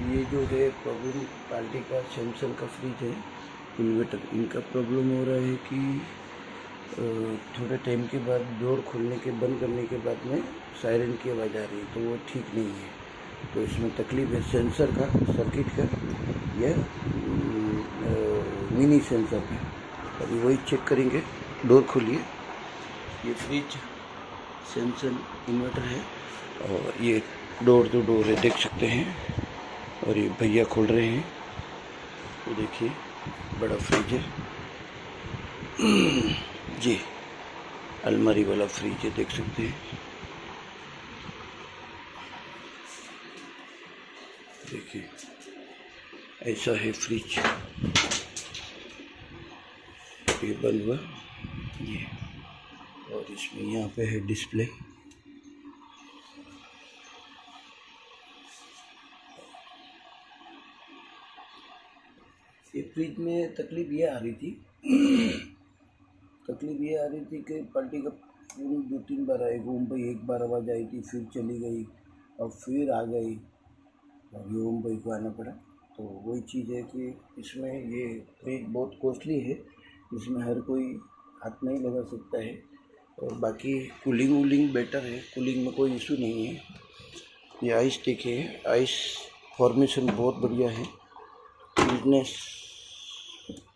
ये जो है प्रॉब्लम पार्टी का सैमसंग का फ्रिज है इन्वर्टर, इनका प्रॉब्लम हो रहा है कि थोड़े टाइम के बाद डोर खोलने के बंद करने के बाद में सायरन की आवाज़ आ रही है, तो वो ठीक नहीं है। तो इसमें तकलीफ है सेंसर का, सर्किट का या मिनी सेंसर का। अभी वही चेक करेंगे। डोर खोलिए। ये फ्रिज सैमसंग इन्वर्टर है और ये डोर टू डोर है, देख सकते हैं। और ये भैया खोल रहे हैं। ये देखिए बड़ा फ्रिज है जी, अलमारी वाला फ्रिज है, देख सकते हैं। देखिए ऐसा है फ्रिज। ये बंद हुआ ये, और इसमें यहाँ पे है डिस्प्ले। ये फ्रिज में तकलीफ ये आ रही थी कि पलटी का पूरी 2-3 बार आई, मुंबई एक बार आवाज़ आई थी, फिर चली गई और फिर आ गई और ये मुंबई को आना पड़ा। तो वही चीज़ है कि इसमें ये फ्रिज बहुत कॉस्टली है, इसमें हर कोई हाथ नहीं लगा सकता है। और बाकी कूलिंग बेटर है, कूलिंग में कोई इशू नहीं है। ये आइस देखिए, आइस फॉर्मेशन बहुत बढ़िया है, फिटनेस।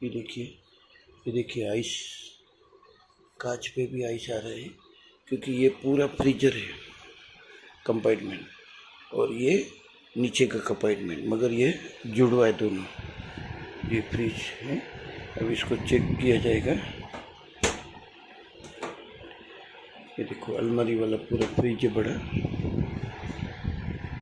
ये देखिए आइस, कांच पे भी आइस आ रहा है, क्योंकि ये पूरा फ्रीजर है कंपार्टमेंट, और ये नीचे का कंपार्टमेंट, मगर ये जुड़वा है दोनों। ये फ्रिज है, अब इसको चेक किया जाएगा। ये देखो अलमारी वाला पूरा फ्रिज है बड़ा।